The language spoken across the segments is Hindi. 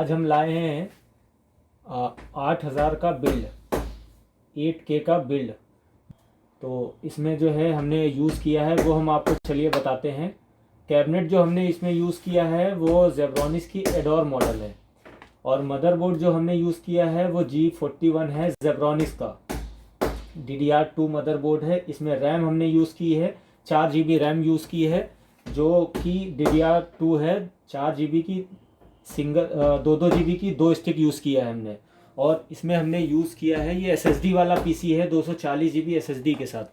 आज हम लाए हैं 8,000 का बिल्ड, 8K का बिल्ड। तो इसमें जो है हमने यूज़ किया है वो हम आपको चलिए बताते हैं। कैबिनेट जो हमने इसमें यूज़ किया है वो जेब्रॉनिक्स की एडोर मॉडल है, और मदरबोर्ड जो हमने यूज़ किया है वो G41 है जेब्रॉनिक्स का, DDR2 मदरबोर्ड है। इसमें रैम हमने यूज़ की है 4 GB रैम यूज़ की है, जो कि DDR2 है। 4 GB की सिंगल 2-2 GB की 2 स्टिक यूज़ किया है हमने। और इसमें हमने यूज़ किया है ये SSD वाला PC है 240 GB SSD के साथ,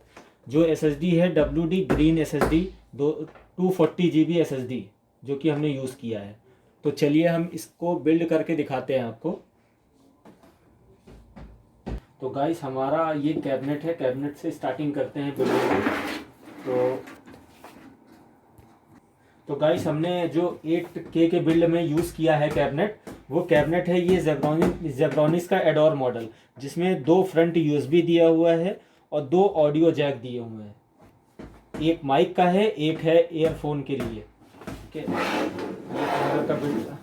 जो SSD है WD green SSD 240 GB SSD, जो कि हमने यूज़ किया है। तो चलिए हम इसको बिल्ड करके दिखाते हैं आपको। तो गाइस हमारा ये कैबिनेट है, कैबिनेट से स्टार्टिंग करते हैं बिल्डिंग। तो गाइस हमने जो 8K के बिल्ड में यूज़ किया है कैबिनेट, वो कैबिनेट है ये जेब्रॉनिक्स का एडोर मॉडल, जिसमें 2 फ्रंट USB दिया हुआ है और 2 ऑडियो जैक दिए हुए हैं। एक माइक का है, एक है ईयरफोन के लिए। ओके, ये कैमरा का बिल्ड।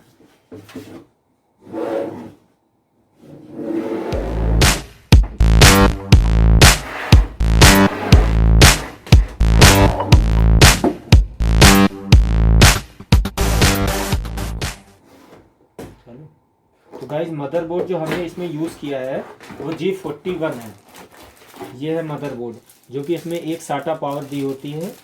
तो गाइस मदरबोर्ड जो हमने इसमें यूज़ किया है वो G41 है। ये है मदरबोर्ड, जो कि इसमें एक SATA पावर दी होती है।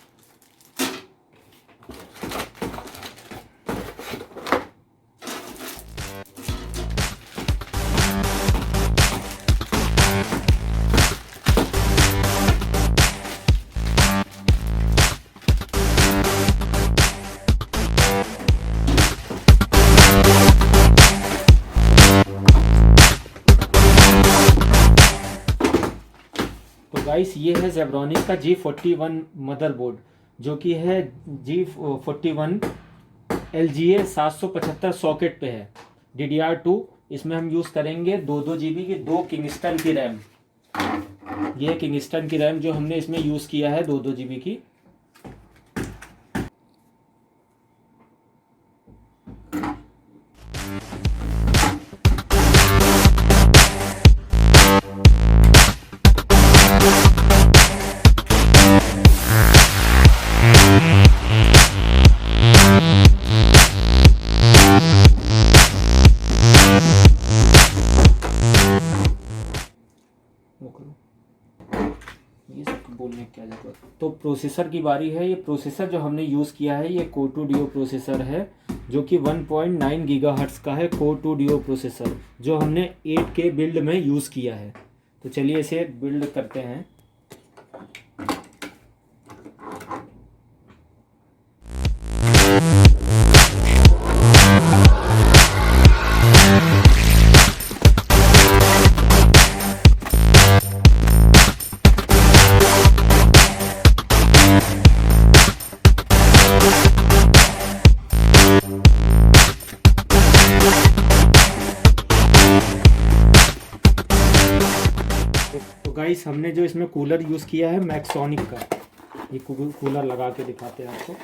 तो गाइस ये है जेब्रॉनिक्स का G41 मदरबोर्ड, जो कि है G41 LGA 775 सॉकेट पे है, DDR2। इसमें हम यूज़ करेंगे 2-2 GB की 2 किंगस्टन की रैम। ये किंगस्टन की रैम जो हमने इसमें यूज़ किया है 2-2 GB की। ये सब बोलने क्या जरूरत। तो प्रोसेसर की बारी है। ये प्रोसेसर जो हमने यूज़ किया है ये Core 2 Duo प्रोसेसर है, जो कि 1.9 GHz का है। Core 2 Duo प्रोसेसर जो हमने 8K बिल्ड में यूज़ किया है। तो चलिए इसे बिल्ड करते हैं। तो गाइस हमने जो इसमें कूलर यूज़ किया है मैक्सोनिक का, ये कूलर लगा के दिखाते हैं आपको।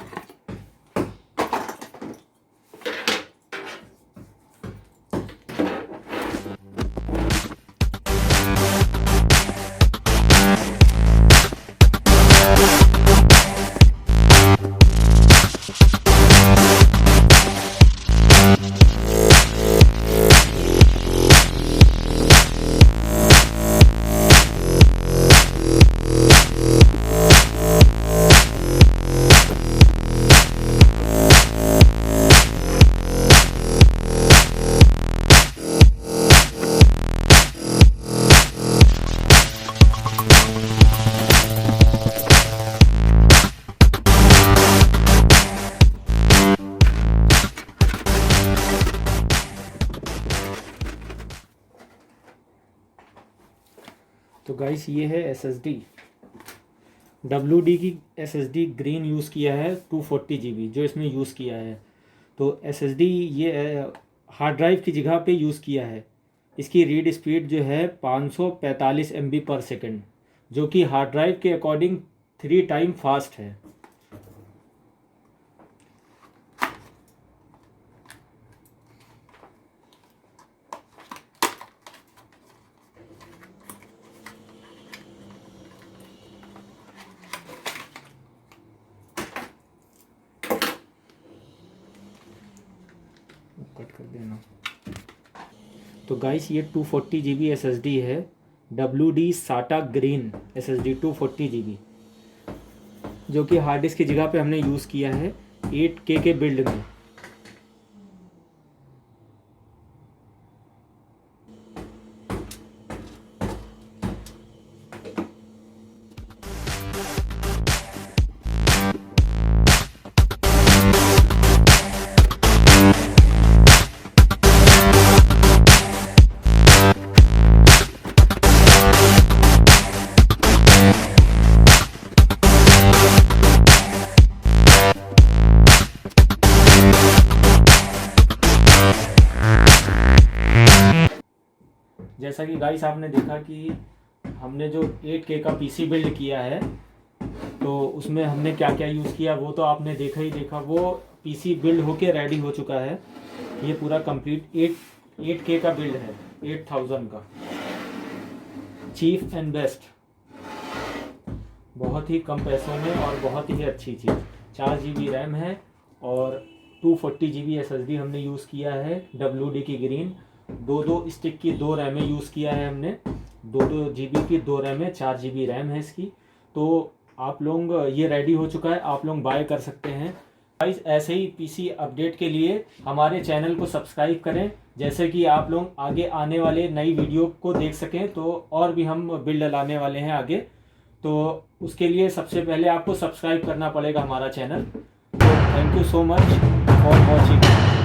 तो गाइस ये है SSD, WD की SSD ग्रीन यूज़ किया है 240 GB जो इसमें यूज़ किया है। तो SSD ये हार्ड ड्राइव की जगह पे यूज़ किया है। इसकी रीड स्पीड जो है 545 MB/s, जो कि हार्ड ड्राइव के अकॉर्डिंग 3 टाइम फास्ट है। देना। तो गाइस ये 240 GB SSD है, WD SATA green SSD 240 GB, जो कि हार्ड डिस्क की जगह पे हमने यूज़ किया है 8K के बिल्ड में। जैसा कि गाइस आपने देखा कि हमने जो 8K का पीसी बिल्ड किया है, तो उसमें हमने क्या क्या यूज़ किया वो तो आपने देखा ही देखा। वो पीसी बिल्ड होके रेडी हो चुका है। ये पूरा कंप्लीट 8K का बिल्ड है, 8000 का, चीफ एंड बेस्ट, बहुत ही कम पैसों में और बहुत ही अच्छी चीज़। 4 GB रैम है और 240 GB SSD हमने यूज़ किया है, WD की ग्रीन। 2 स्टिक की 2 रैमें यूज़ किया है हमने, 2 GB की 2 रैमें, 4 GB रैम है इसकी। तो आप लोग ये रेडी हो चुका है, आप लोग बाय कर सकते हैं। गाइस ऐसे ही पीसी अपडेट के लिए हमारे चैनल को सब्सक्राइब करें, जैसे कि आप लोग आगे आने वाले नई वीडियो को देख सकें। तो और भी हम बिल्ड लाने वाले हैं आगे, तो उसके लिए सबसे पहले आपको सब्सक्राइब करना पड़ेगा हमारा चैनल। तो thank you so much for watching.